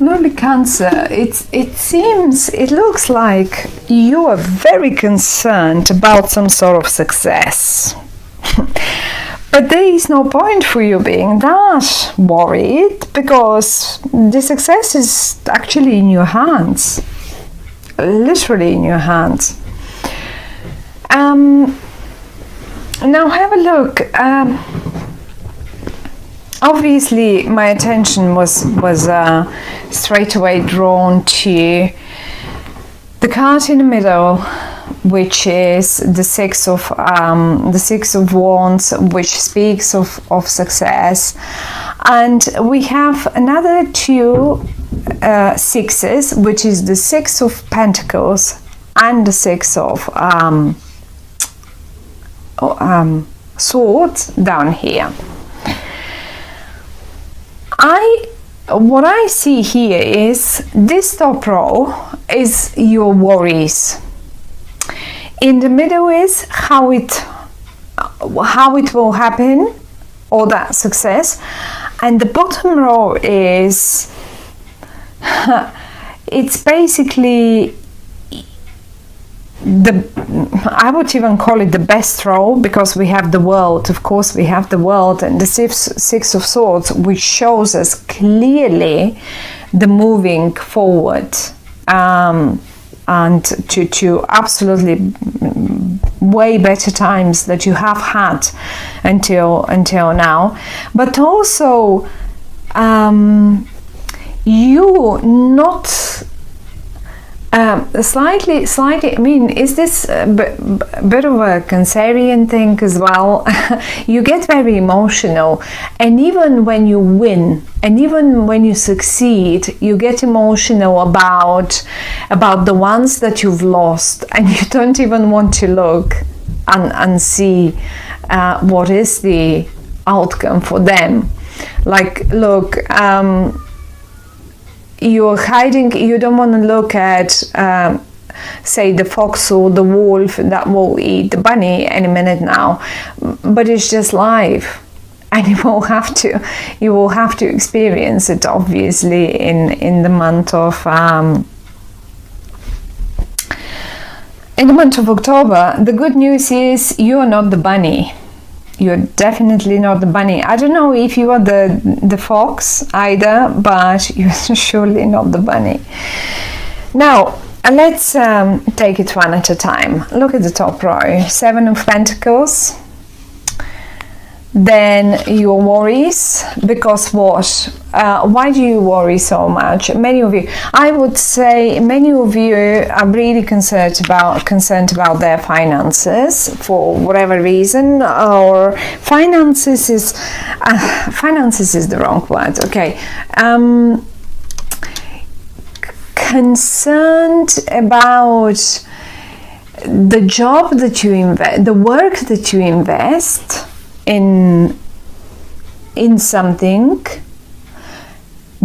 Lovely Cancer, it looks like you are very concerned about some sort of success. But there is no point for you being that worried, because the success is actually in your hands. Literally in your hands. Now have a look. Obviously, my attention was straight away drawn to the card in the middle, which is the Six of Wands, which speaks of success, and we have another two sixes, which is the Six of Pentacles and the Six of Swords down here. What I see here is this top row is your worries. In the middle is how it will happen, or that success, and the bottom row is it's basically I would even call it the best row, because we have the world. Of course, we have the world and the Six of Swords, which shows us clearly the moving forward, and to absolutely way better times that you have had until now. But also you not slightly, I mean, is this a bit of a Cancerian thing as well? You get very emotional, and even when you win, and even when you succeed, you get emotional about the ones that you've lost, and you don't even want to look and see what is the outcome for them. Like, look, you're hiding, you don't want to look at say the fox or the wolf that will eat the bunny any minute now, but it's just life, and you will have to experience it, obviously, in the month of October. The good news is you're not the bunny. You're definitely not the bunny. I don't know if you are the fox either, but you're surely not the bunny. Now, let's take it one at a time. Look at the top row. Seven of Pentacles. Then your worries, because what? Why do you worry so much? Many of you, I would say, many of you are really concerned about their finances for whatever reason, or finances is the wrong word. Okay, concerned about the job that you invest, the work that you invest in something,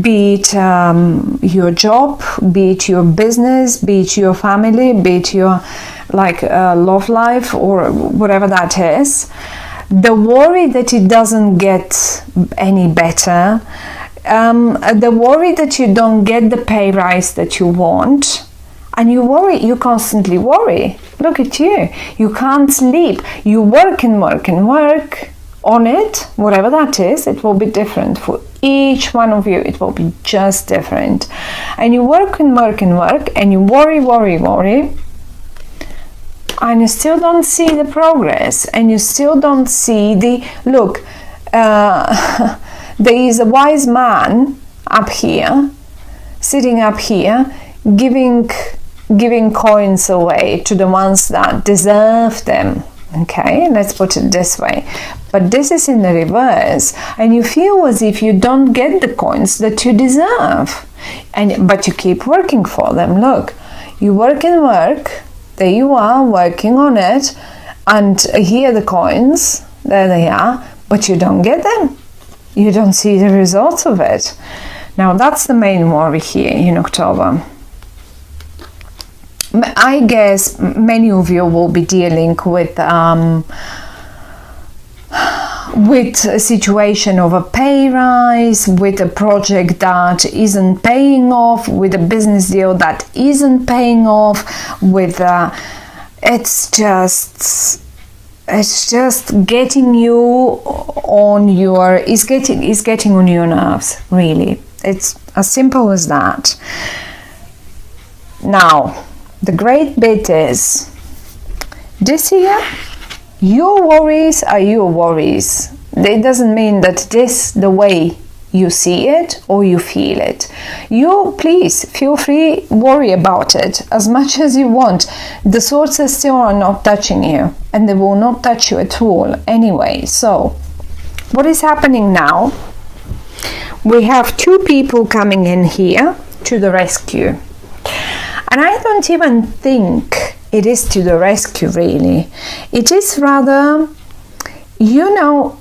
be it your job, be it your business, be it your family, be it your love life, or whatever that is. The worry that it doesn't get any better, the worry that you don't get the pay rise that you want, and you constantly worry. Look at you. You can't sleep. You work and work and work on it, whatever that is. It will be different for each one of you. It will be just different. And you work and work and work, and you worry, and you still don't see the progress, and you still don't see the look. There is a wise man up here, sitting up here, giving coins away to the ones that deserve them. Okay, let's put it this way. But this is in the reverse, and you feel as if you don't get the coins that you deserve, but you keep working for them. Look, you work and work. There you are, working on it, and here are the coins. There they are, but you don't get them. You don't see the results of it. Now that's the main worry here in October. I guess many of you will be dealing with with a situation of a pay rise, with a project that isn't paying off, with a business deal that isn't paying off, with it's just getting you on your is getting on your nerves, really. It's as simple as that. Now, the great bit is this year, your worries are your worries. It doesn't mean that this the way you see it or you feel it. You please feel free, worry about it as much as you want. The swords still are not touching you, and they will not touch you at all anyway. So what is happening now? We have two people coming in here to the rescue, and I don't even think it is to the rescue, really. It is rather, you know,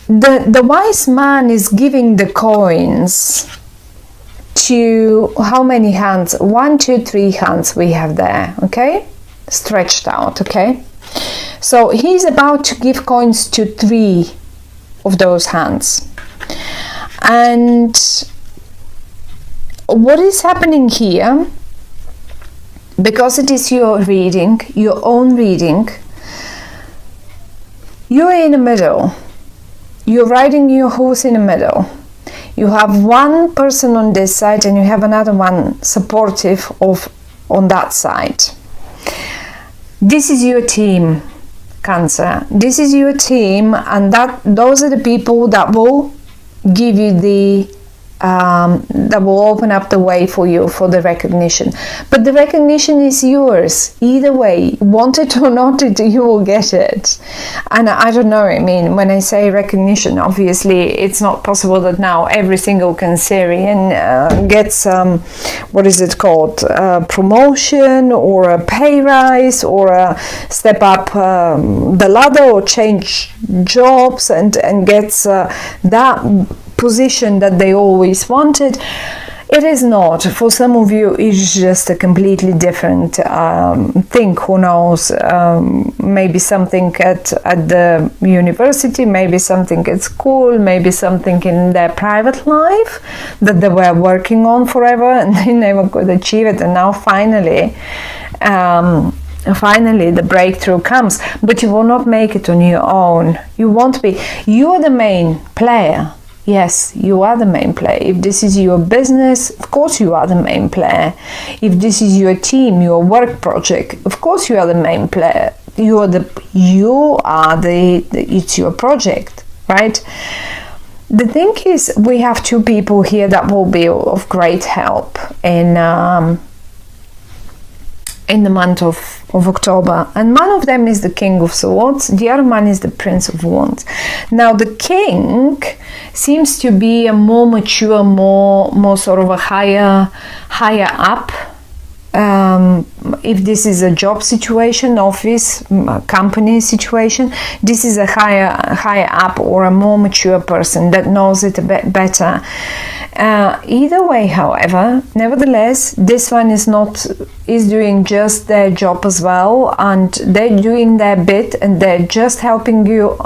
the wise man is giving the coins to how many hands? 1, 2, 3 hands we have there, okay? Stretched out, okay? So he's about to give coins to 3 of those hands. And what is happening here, because it is your reading, your own reading, you're in the middle. You're riding your horse in the middle. You have one person on this side and you have another one supportive on that side. This is your team, Cancer. This is your team, and those are the people that will give you that will open up the way for you for the recognition. But the recognition is yours either way, want it or not, you will get it. And I don't know, I mean, when I say recognition, obviously it's not possible that now every single Cancerian gets what is it called, promotion or a pay rise or a step up the ladder or change jobs and gets that position that they always wanted. It is not. For some of you, it's just a completely different thing. Who knows? Maybe something at the university, maybe something at school, maybe something in their private life that they were working on forever and they never could achieve it. And now finally the breakthrough comes. But you will not make it on your own. You won't be. You are the main player. Yes, you are the main player. If this is your business, of course you are the main player. If this is your team, your work project, of course you are the main player. It's your project, right? The thing is, we have two people here that will be of great help in the month of October, and one of them is the King of Swords, the other one is the Prince of Wands. Now the King seems to be a more mature, more sort of a higher up. If this is a job situation, office, company situation, this is a higher up or a more mature person that knows it a bit better. Either way, however, nevertheless, this one is doing just their job as well, and they're doing their bit and they're just helping you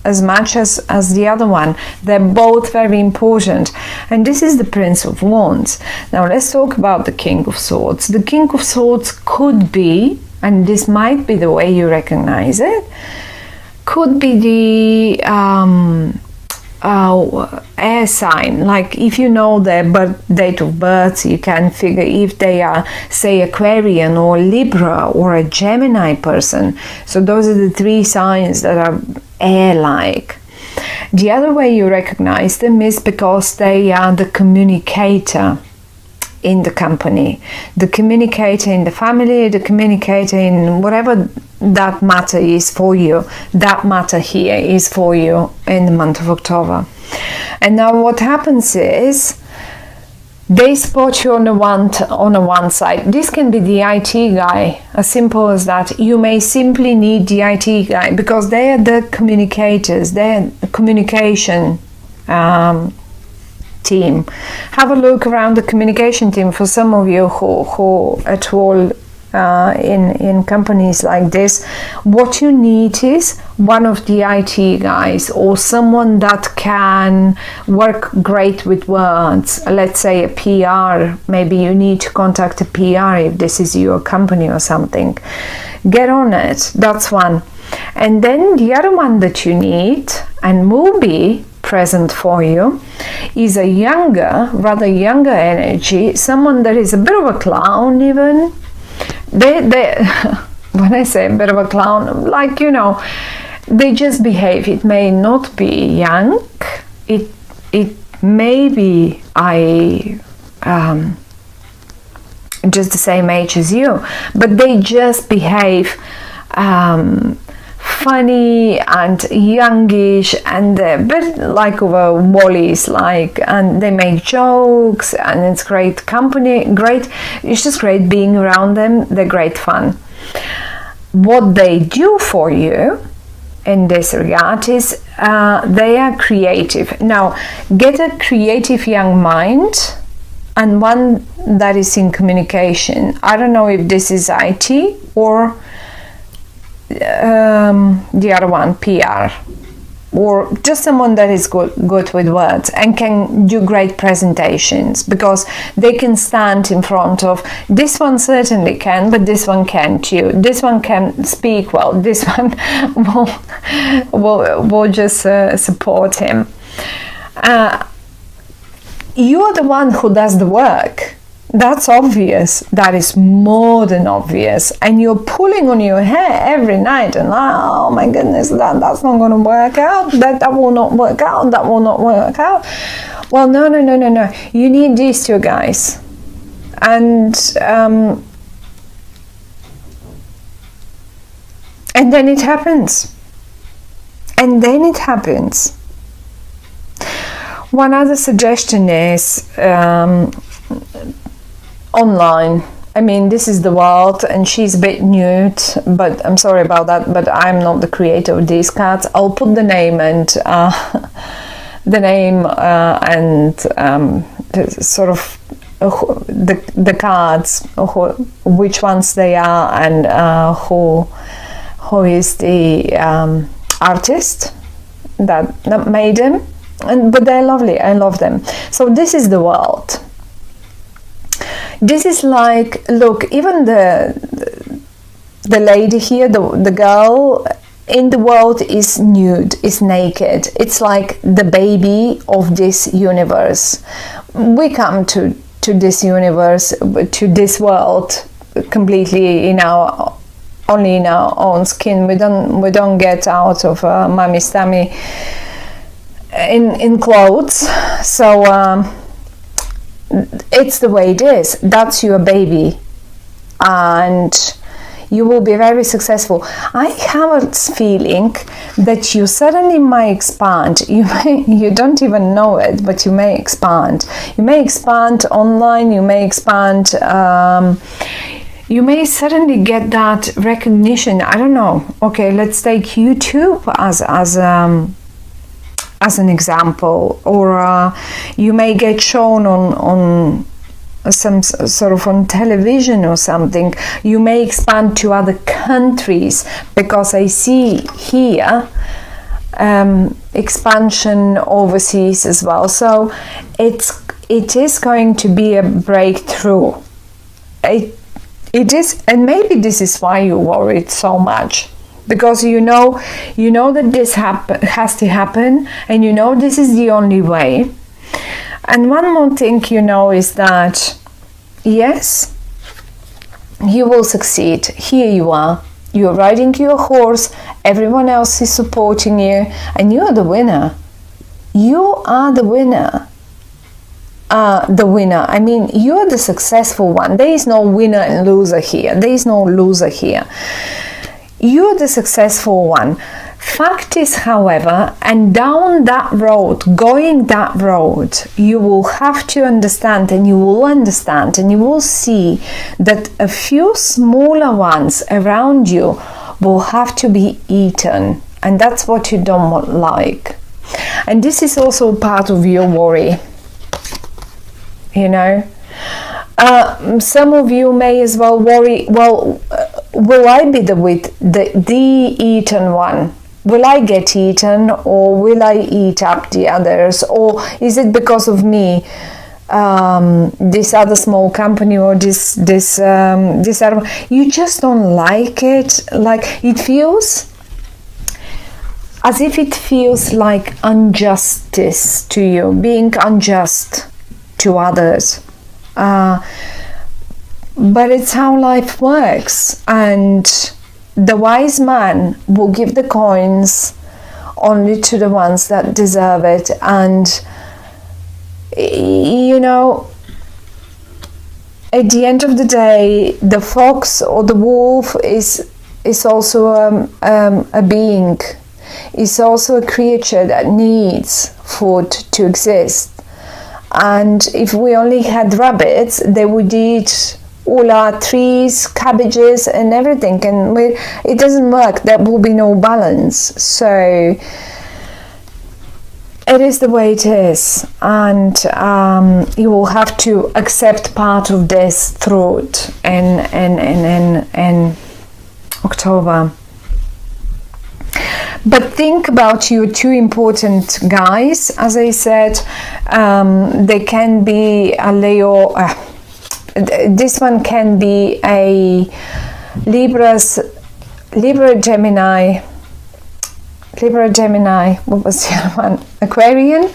as much as the other one. They're both very important. And this is the Prince of Wands. Now let's talk about the King of Swords. The King of Swords could be, and this might be the way you recognize it, could be the air sign. Like if you know their date of birth, you can figure if they are, say, Aquarian or Libra or a Gemini person. So those are the 3 signs that are air-like. The other way you recognize them is because they are the communicator in the company, the communicator in the family, the communicator in whatever that matter is for you. That matter here is for you in the month of October. And now what happens is they spot you on the one side. This can be the IT guy, as simple as that. You may simply need the IT guy because they are the communicators, they're the communication team. Have a look around the communication team for some of you who at all in companies like this, what you need is one of the IT guys or someone that can work great with words. Let's say a PR. Maybe you need to contact a PR if this is your company or something. Get on it. That's one. And then the other one that you need and will be present for you is a rather younger energy, someone that is a bit of a clown even. They when I say a bit of a clown, like, you know, they just behave. It may not be young, it may be just the same age as you, but they just behave funny and youngish and a bit like over Wally's, like, and they make jokes and it's great company, it's just great being around them. They're great fun. What they do for you in this regard is they are creative. Now, get a creative young mind and one that is in communication. I don't know if this is IT or the other one, PR, or just someone that is good with words and can do great presentations, because they can stand in front of, this one certainly can, but this one can too. This one can speak well, this one will just support him. You're the one who does the work. That's obvious. That is more than obvious. And you're pulling on your hair every night and, oh my goodness, that's not going to work out. That will not work out. That will not work out. Well, no. You need these two guys. And then it happens. One other suggestion is online. I mean, this is the world and she's a bit nude, but I'm sorry about that, but I'm not the creator of these cards. I'll put the name and sort of the cards, which ones they are, and who is the artist that made them. But they're lovely. I love them. So this is the world. This is like, look, even the lady here, the girl in the world is nude, is naked. It's like the baby of this universe. We come to this universe, to this world, completely only in our own skin. We don't get out of mommy's tummy in clothes. So it's the way it is. That's your baby, and you will be very successful. I have a feeling that you suddenly might expand. You don't even know it, but you may expand. You may expand online. You may expand. You may suddenly get that recognition. I don't know. Okay, let's take YouTube as an example, or you may get shown on some sort of on television or something. You may expand to other countries, because I see here expansion overseas as well. So it is going to be a breakthrough. It is, and maybe this is why you worried so much. Because you know that this has to happen, and this is the only way. And one more thing is that, yes, you will succeed. Here you are. You're riding your horse. Everyone else is supporting you, and you are the winner. You are the winner. I mean, you're the successful one. There is no winner and loser here. There is no loser here. You're the successful one. Fact is, however, and down that road, going that road, you will have to understand, and you will see that a few smaller ones around you will have to be eaten, and that's what you don't like. And this is also part of your worry, Some of you may as well worry, well, will I be the eaten one? Will I get eaten, or will I eat up the others? Or is it because of me, this other small company, or this other, you just don't like it? Like, it feels as if it feels like injustice to you, being unjust to others. But it's how life works, and the wise man will give the coins only to the ones that deserve it. And you know, at the end of the day, the fox or the wolf is also a being. It's also a creature that needs food to exist. And if we only had rabbits, they would eat all our trees, cabbages and everything, and it doesn't work. There will be no balance. So it is the way it is, and you will have to accept part of this truth in October. But think about your two important guys. As I said, they can be a Leo. This one can be a Libra, Gemini. What was the other one? Aquarian,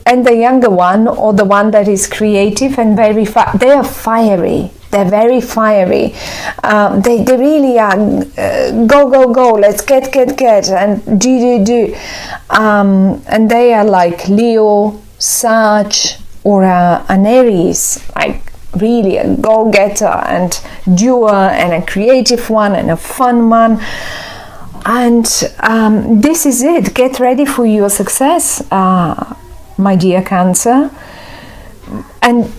and the younger one, or the one that is creative and very they are fiery. They're very fiery. They really are. Go. Let's get and do. And they are like Leo, Sag, or an Aries, like really a go-getter and doer, and a creative one and a fun one. And this is it. Get ready for your success, my dear Cancer, and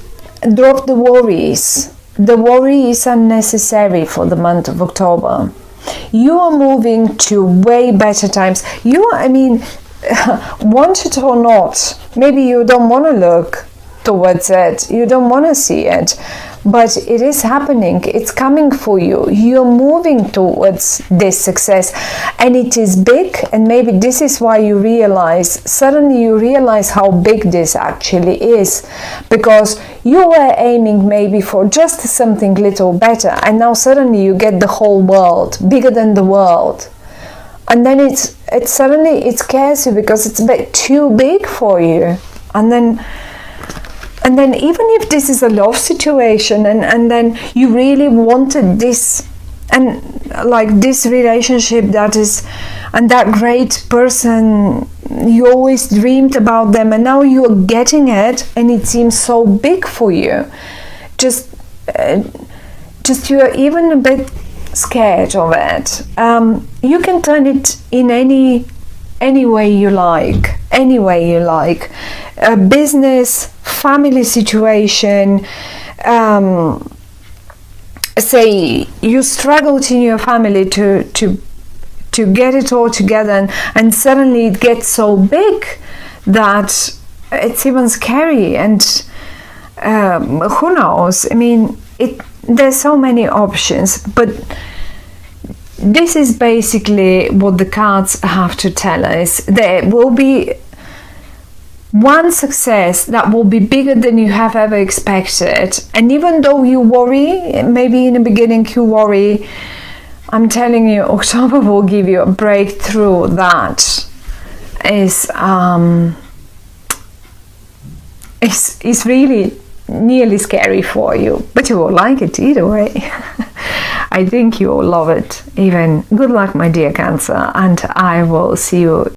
drop the worries. The worry is unnecessary for the month of October. You are moving to way better times. Want it or not, maybe you don't want to look towards it, you don't want to see it, but it is happening. It's coming for you. You're moving towards this success, and it is big. And maybe this is why suddenly you realize how big this actually is, because you were aiming maybe for just something little better, and now suddenly you get the whole world, bigger than the world. And then it suddenly scares you because it's a bit too big for you. And then even if this is a love situation, and then you really wanted this, and like this relationship that is, and that great person, you always dreamed about them, and now you're getting it, and it seems so big for you. Just you're even a bit scared of it. You can turn it in any way you like. A business, family situation. Say you struggled in your family to get it all together, and suddenly it gets so big that it's even scary. And who knows? There's so many options, but this is basically what the cards have to tell us. There will be one success that will be bigger than you have ever expected. And even though you worry, maybe in the beginning you worry, I'm telling you, October will give you a breakthrough that is really nearly scary for you, but you will like it either way. I think you will love it. Even good luck, my dear Cancer, and I will see you